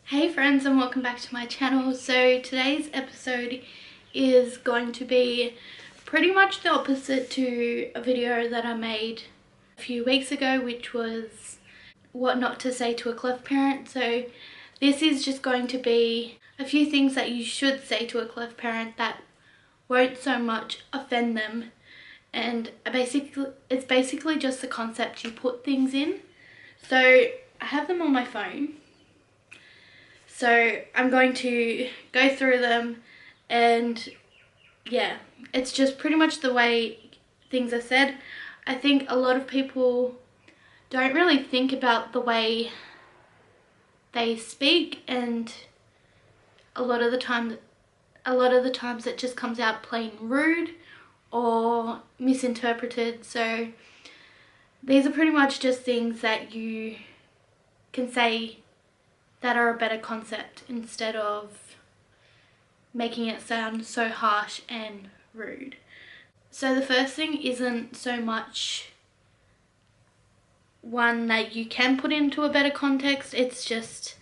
Hey friends, and welcome back to my channel. So today's episode is going to be pretty much the opposite to a video that I made a few weeks ago, which was what not to say to a cleft parent. So this is just going to be a few things that you should say to a cleft parent that won't so much offend them. And it's basically just the concept you put things in. So I have them on my phone. So I'm going to go through them, and yeah, it's just pretty much the way things are said. I think a lot of people don't really think about the way they speak, and a lot of the times it just comes out plain rude or misinterpreted. So these are pretty much just things that you can say that are a better concept instead of making it sound so harsh and rude. So the first thing isn't so much one that you can put into a better context, it's just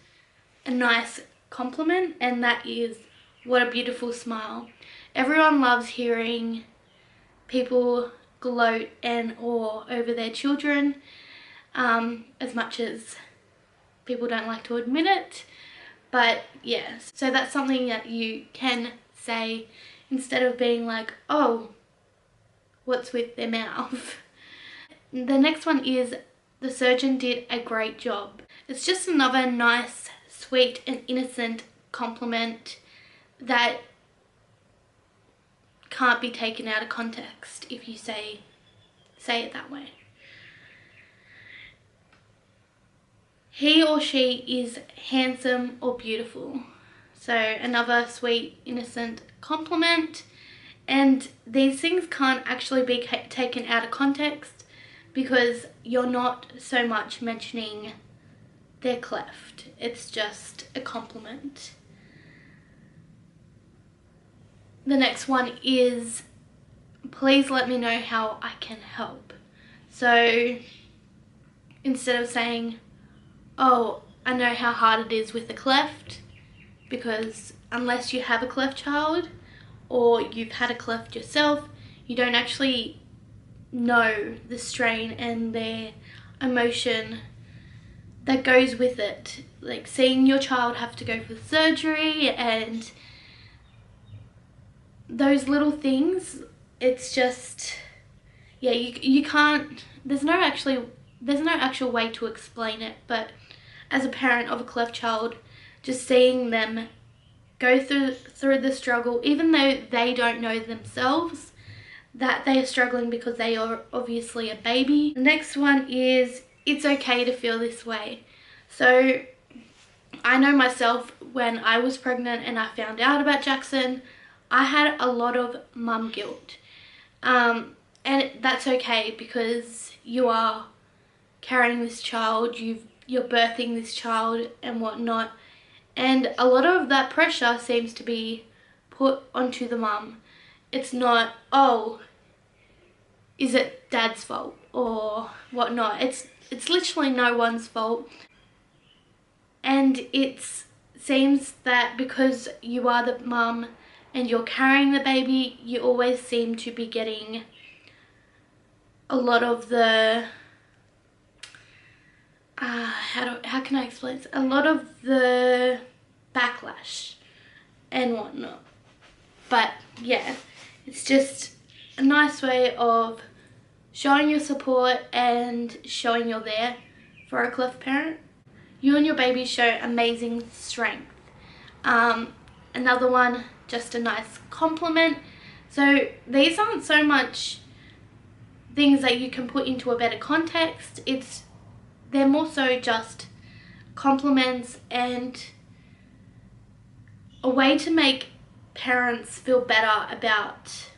a nice compliment, and that is, what a beautiful smile. Everyone loves hearing people gloat and awe over their children, as much as people don't like to admit it. But yes, so that's something that you can say instead of being like, oh, what's with their mouth? The next one is, the surgeon did a great job. It's just another nice, sweet and innocent compliment that can't be taken out of context if you say it that way. He or she is handsome or beautiful. So another sweet, innocent compliment. And these things can't actually be taken out of context because you're not so much mentioning their cleft. It's just a compliment. The next one is, please let me know how I can help. So instead of saying, oh, I know how hard it is with a cleft, because unless you have a cleft child or you've had a cleft yourself, you don't actually know the strain and the emotion that goes with it. Like seeing your child have to go for surgery and those little things, it's just, yeah, you can't, there's no actual way to explain it. But as a parent of a cleft child, just seeing them go through the struggle, even though they don't know themselves that they are struggling because they are obviously a baby. The next one is, it's okay to feel this way. So I know myself, when I was pregnant and I found out about Jaxon, I had a lot of mum guilt. And that's okay, because you are carrying this child, you're birthing this child and whatnot. And a lot of that pressure seems to be put onto the mum. It's not, oh, is it dad's fault or whatnot. It's literally no one's fault. And it seems that because you are the mum and you're carrying the baby, you always seem to be getting a lot of the, how can I explain this? A lot of the backlash and whatnot. But yeah, it's just a nice way of showing your support and showing you're there for a cleft parent. You and your baby show amazing strength. Another one, just a nice compliment. So these aren't so much things that you can put into a better context. They're more so just compliments and a way to make parents feel better about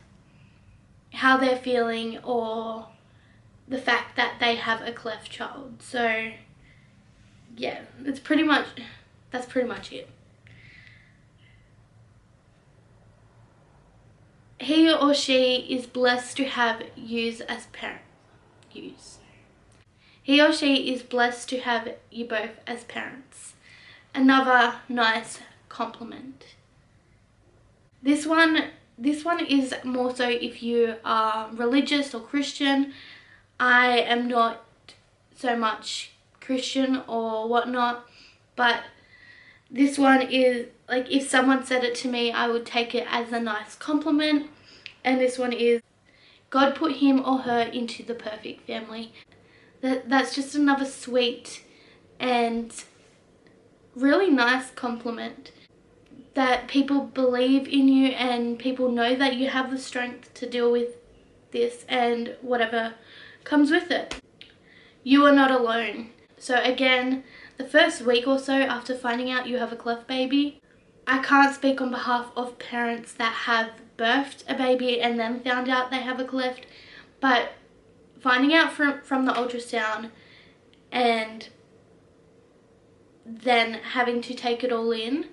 how they're feeling or the fact that they have a cleft child. So yeah, that's pretty much it. He or she is blessed to have you as parents. use. He or she is blessed to have you both as parents. Another nice compliment. This one is more so if you are religious or Christian. I am not so much Christian or whatnot, but this one is like, if someone said it to me, I would take it as a nice compliment. And this one is, God put him or her into the perfect family. That's just another sweet and really nice compliment, that people believe in you and people know that you have the strength to deal with this and whatever comes with it. You are not alone. So again, the first week or so after finding out you have a cleft baby, I can't speak on behalf of parents that have birthed a baby and then found out they have a cleft, but finding out from the ultrasound and then having to take it all in,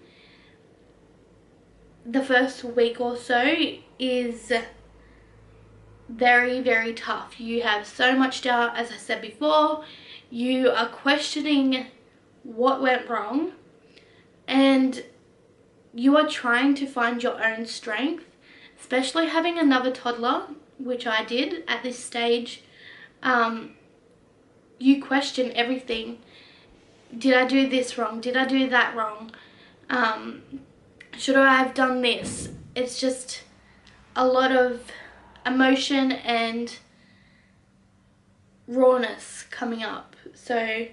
the first week or so is very, very tough. You have so much doubt, as I said before. You are questioning what went wrong, and you are trying to find your own strength, especially having another toddler, which I did at this stage. You question everything. Did I do this wrong? Did I do that wrong? Should I have done this? It's just a lot of emotion and rawness coming up. So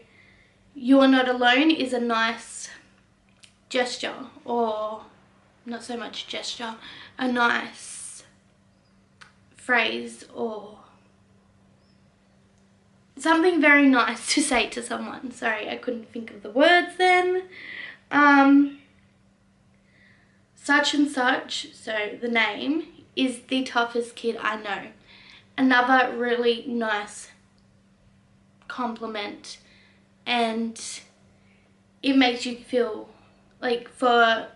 "you are not alone" is a nice gesture, or not so much gesture, a nice phrase or something very nice to say to someone. Sorry, I couldn't think of the words then. Such and such, so the name, is the toughest kid I know. Another really nice compliment, and it makes you feel like, for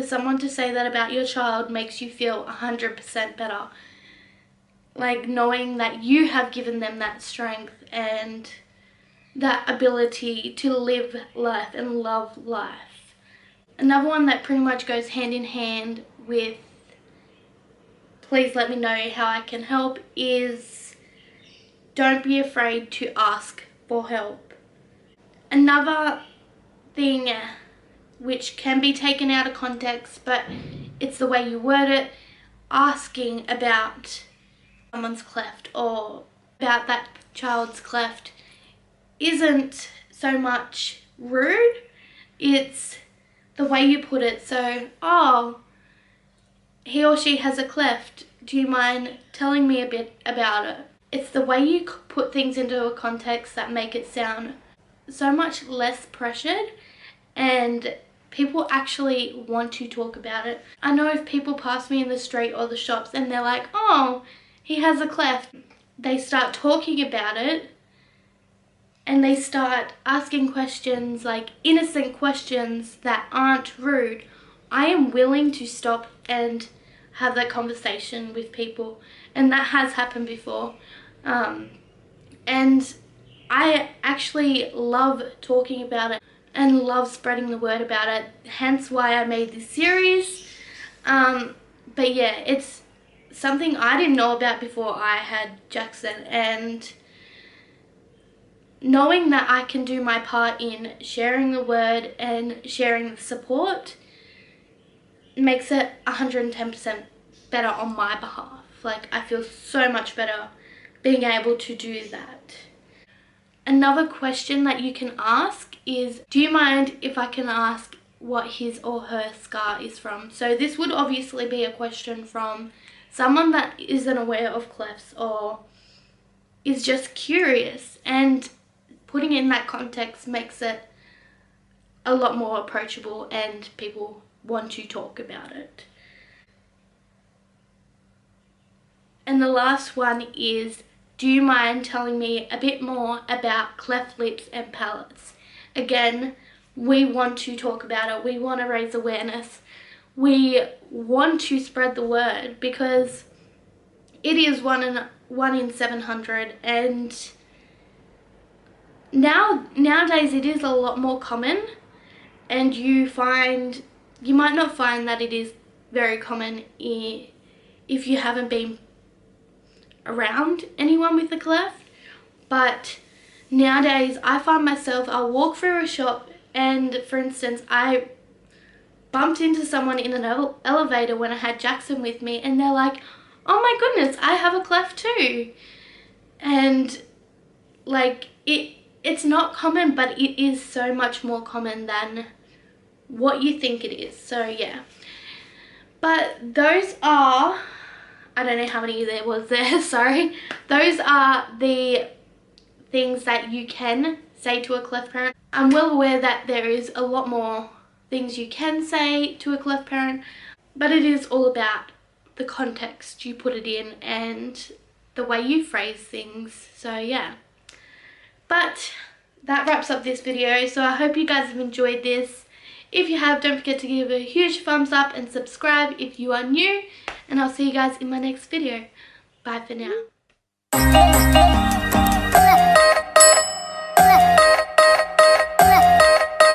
someone to say that about your child makes you feel 100% better. Like knowing that you have given them that strength and that ability to live life and love life. Another one that pretty much goes hand in hand with "please let me know how I can help" is, don't be afraid to ask for help. Another thing which can be taken out of context, but it's the way you word it, asking about someone's cleft or about that child's cleft isn't so much rude, it's the way you put it. So, "Oh, he or she has a cleft, do you mind telling me a bit about it?" It's the way you put things into a context that make it sound so much less pressured, and people actually want to talk about it. I know if people pass me in the street or the shops and they're like, "Oh, he has a cleft," they start talking about it and they start asking questions, like innocent questions that aren't rude. I am willing to stop and have that conversation with people, and that has happened before. And I actually love talking about it and love spreading the word about it, hence why I made this series. But yeah, it's something I didn't know about before I had Jaxon, and knowing that I can do my part in sharing the word and sharing the support makes it 110% better on my behalf. Like, I feel so much better being able to do that. Another question that you can ask is, do you mind if I can ask what his or her scar is from? So this would obviously be a question from someone that isn't aware of clefts or is just curious, and putting it in that context makes it a lot more approachable and people want to talk about it. And the last one is, do you mind telling me a bit more about cleft lips and palates? Again, we want to talk about it. We want to raise awareness. We want to spread the word because it is one 1 in 700, and nowadays it is a lot more common, and you might not find that it is very common if you haven't been around anyone with a cleft. But nowadays I find myself, I'll walk through a shop and, for instance, I bumped into someone in an elevator when I had Jaxon with me, and they're like, oh my goodness, I have a cleft too. And like, it's not common, but it is so much more common than what you think it is. So yeah, but those are, I don't know how many there was there, sorry. Those are the things that you can say to a cleft parent. I'm well aware that there is a lot more things you can say to a cleft parent, but it is all about the context you put it in and the way you phrase things. So yeah, but that wraps up this video. So I hope you guys have enjoyed this. If you have, don't forget to give a huge thumbs up and subscribe if you are new, and I'll see you guys in my next video. Bye for now.